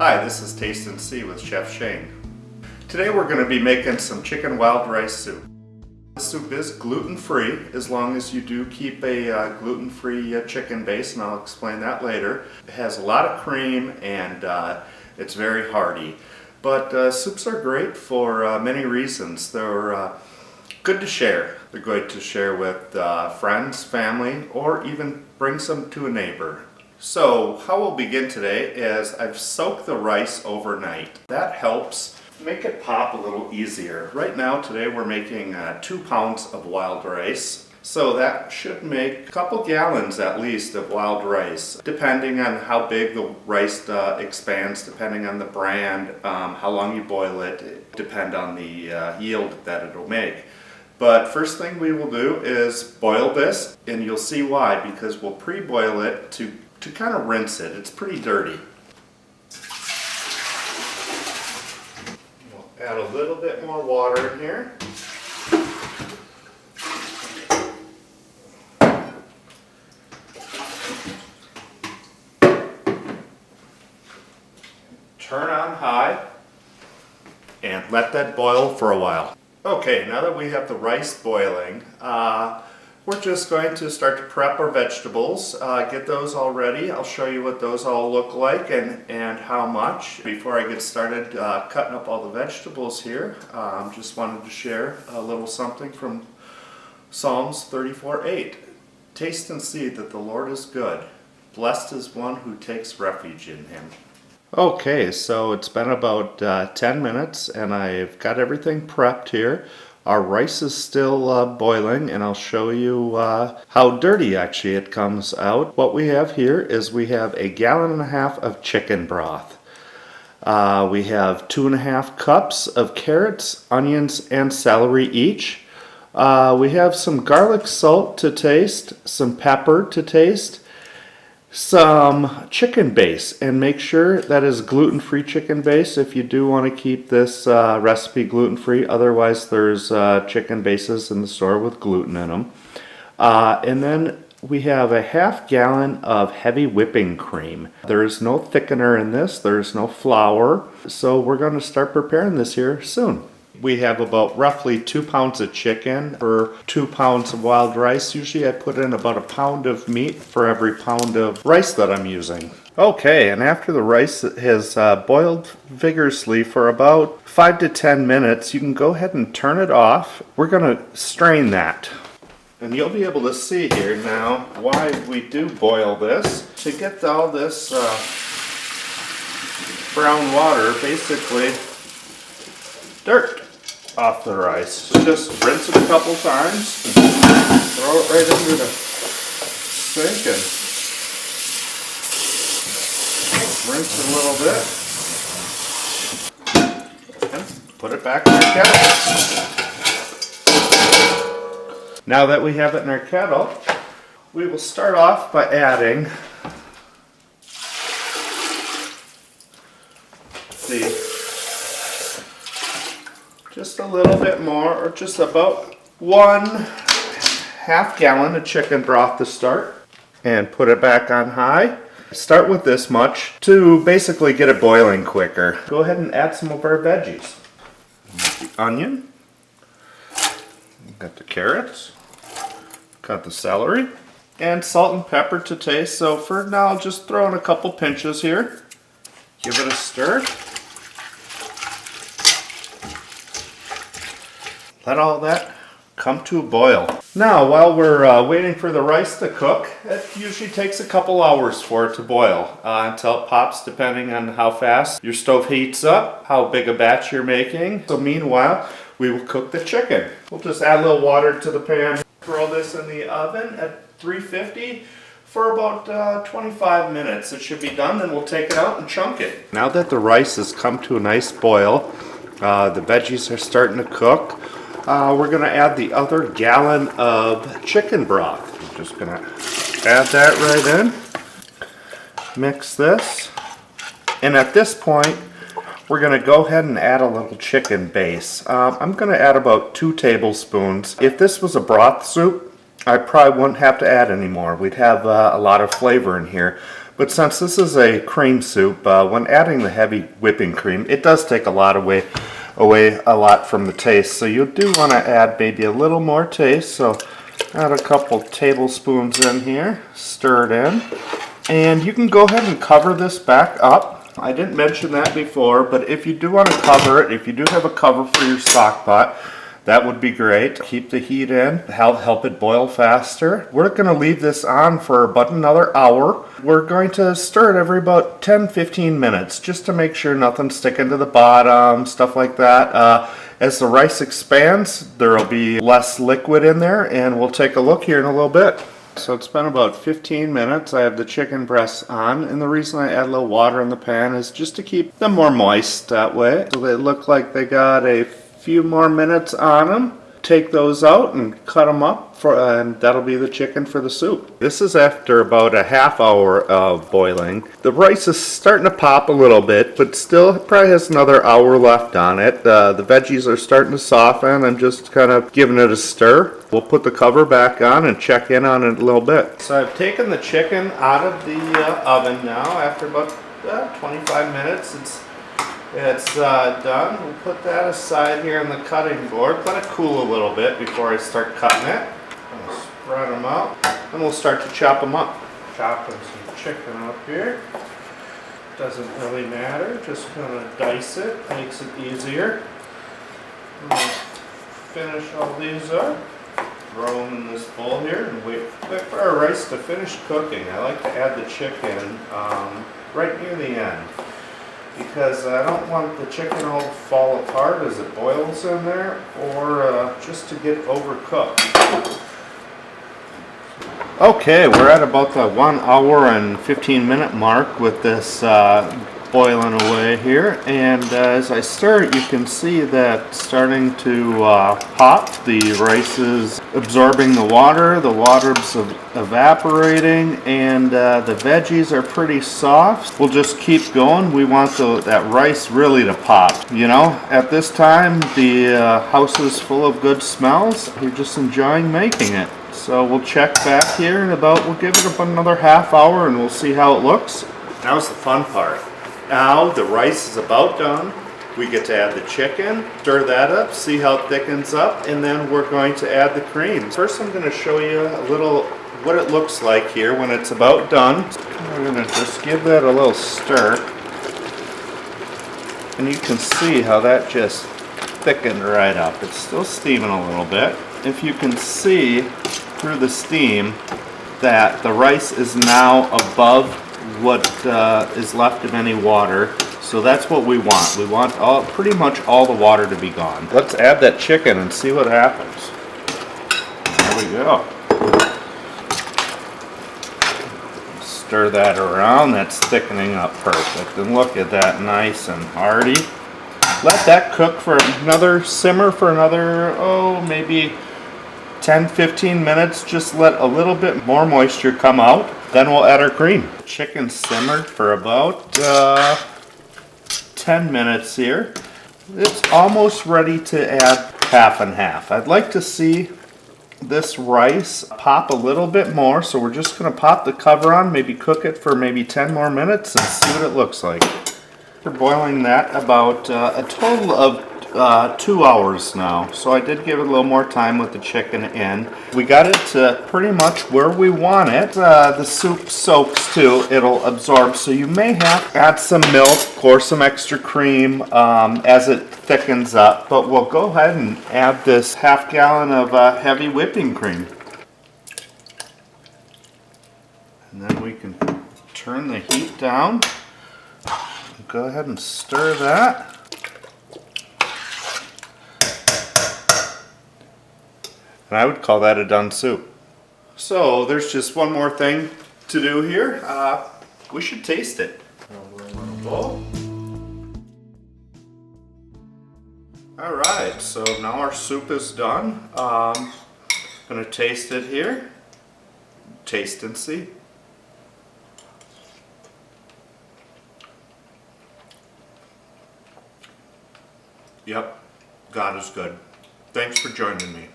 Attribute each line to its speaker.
Speaker 1: Hi, this is Taste and See with Chef Shane. Today we're going to be making some chicken wild rice soup. The soup is gluten-free as long as you do keep a gluten-free chicken base, and I'll explain that later. It has a lot of cream and it's very hearty. But soups are great for many reasons. They're good to share. They're good to share with friends, family, or even bring some to a neighbor. So how we'll begin today is I've soaked the rice overnight. That helps make it pop a little easier. Right now today we're making 2 pounds of wild rice. So that should make a couple gallons at least of wild rice, depending on how big the rice expands, depending on the brand, how long you boil it, depend on the yield that it'll make. But first thing we will do is boil this, and you'll see why, because we'll pre-boil it to kind of rinse it. It's pretty dirty. We'll add a little bit more water in here. Turn on high and let that boil for a while. Okay, now that we have the rice boiling, we're just going to start to prep our vegetables, get those all ready. I'll show you what those all look like and how much. Before I get started cutting up all the vegetables here, just wanted to share a little something from Psalms 34:8. Taste and see that the Lord is good. Blessed is one who takes refuge in him. Okay, so it's been about 10 minutes and I've got everything prepped here. Our rice is still boiling, and I'll show you how dirty actually it comes out. What we have here is we have 1.5 gallons of chicken broth. We have 2.5 cups of carrots, onions, and celery each. We have some garlic salt to taste, some pepper to taste, some chicken base, and make sure that is gluten-free chicken base if you do want to keep this recipe gluten-free. Otherwise there's chicken bases in the store with gluten in them. And then we have 1/2 gallon of heavy whipping cream. There is no thickener in this, there's no flour, so we're going to start preparing this here soon. We have about roughly 2 pounds of chicken for 2 pounds of wild rice. Usually I put in about 1 pound of meat for every pound of rice that I'm using. Okay, and after the rice has boiled vigorously for about 5 to 10 minutes, you can go ahead and turn it off. We're going to strain that. And you'll be able to see here now why we do boil this. To get all this brown water, basically dirt off the rice. So just rinse it a couple times, throw it right into the sink and rinse it a little bit and put it back in our kettle. Now that we have it in our kettle, we will start off by adding just a little bit more, or just about 1/2 gallon of chicken broth to start, and put it back on high. Start with this much to basically get it boiling quicker. Go ahead and add some of our veggies. The onion, got the carrots, got the celery, and salt and pepper to taste. So for now, I'll just throw in a couple pinches here. Give it a stir. Let all that come to a boil. Now, while we're waiting for the rice to cook, it usually takes a couple hours for it to boil until it pops, depending on how fast your stove heats up, how big a batch you're making. So meanwhile, we will cook the chicken. We'll just add a little water to the pan. Throw this in the oven at 350 for about 25 minutes. It should be done, then we'll take it out and chunk it. Now that the rice has come to a nice boil, the veggies are starting to cook. We're going to add the other gallon of chicken broth. I'm just going to add that right in. Mix this. And at this point, we're going to go ahead and add a little chicken base. I'm going to add about 2 tablespoons. If this was a broth soup, I probably wouldn't have to add any more. We'd have a lot of flavor in here. But since this is a cream soup, when adding the heavy whipping cream, it does take a lot away a lot from the taste. So you do want to add maybe a little more taste. So add a couple tablespoons in here, stir it in, and you can go ahead and cover this back up. I didn't mention that before, but if you do want to cover it, if you do have a cover for your stock pot, that would be great. Keep the heat in, help it boil faster. We're going to leave this on for about another hour. We're going to stir it every about 10-15 minutes just to make sure nothing's sticking to the bottom, stuff like that. As the rice expands, there will be less liquid in there, and we'll take a look here in a little bit. So it's been about 15 minutes. I have the chicken breasts on, and the reason I add a little water in the pan is just to keep them more moist that way. So they look like they got a few more minutes on them. Take those out and cut them up, and that'll be the chicken for the soup. This is after about a half hour of boiling. The rice is starting to pop a little bit, but still probably has another hour left on it. The veggies are starting to soften. I'm just kind of giving it a stir. We'll put the cover back on and check in on it a little bit. So I've taken the chicken out of the oven now after about 25 minutes. It's done. We'll put that aside here on the cutting board. Let it cool a little bit before I start cutting it. I'll spread them out. Then we'll start to chop them up. Chopping some chicken up here. Doesn't really matter. Just gonna dice it. Makes it easier. Finish all these up. Throw them in this bowl here and wait for our rice to finish cooking. I like to add the chicken right near the end, because I don't want the chicken all to fall apart as it boils in there, or just to get overcooked. Okay, we're at about the 1 hour and 15 minute mark with this boiling away here, and as I stir it, you can see that starting to pop. The rice is absorbing the water's evaporating, and the veggies are pretty soft. We'll just keep going. We want that rice really to pop. You know, at this time, the house is full of good smells. You're just enjoying making it. So we'll check back here in we'll give it about another half hour and we'll see how it looks. Now's the fun part. Now the rice is about done. We get to add the chicken, stir that up, see how it thickens up, and then we're going to add the cream. First I'm going to show you a little what it looks like here when it's about done. We're going to just give that a little stir. And you can see how that just thickened right up. It's still steaming a little bit. If you can see through the steam that the rice is now above what is left of any water. So that's what we want. We want pretty much all the water to be gone. Let's add that chicken and see what happens. There we go. Stir that around. That's thickening up perfect. And look at that, nice and hearty. Let that cook for simmer for another, maybe 10-15 minutes. Just let a little bit more moisture come out. Then we'll add our cream. Chicken simmered for about 10 minutes here. It's almost ready to add half and half. I'd like to see this rice pop a little bit more, so we're just going to pop the cover on, maybe cook it for maybe 10 more minutes and see what it looks like. We're boiling that about a total of 2 hours now, so I did give it a little more time with the chicken in. We got it to pretty much where we want it. The soup soaks too, it'll absorb, so you may have to add some milk or some extra cream as it thickens up, but we'll go ahead and add this half gallon of heavy whipping cream. And then we can turn the heat down. Go ahead and stir that. And I would call that a done soup. So there's just one more thing to do here. We should taste it. Alright, so now our soup is done. I'm going to taste it here. Taste and see. Yep, God is good. Thanks for joining me.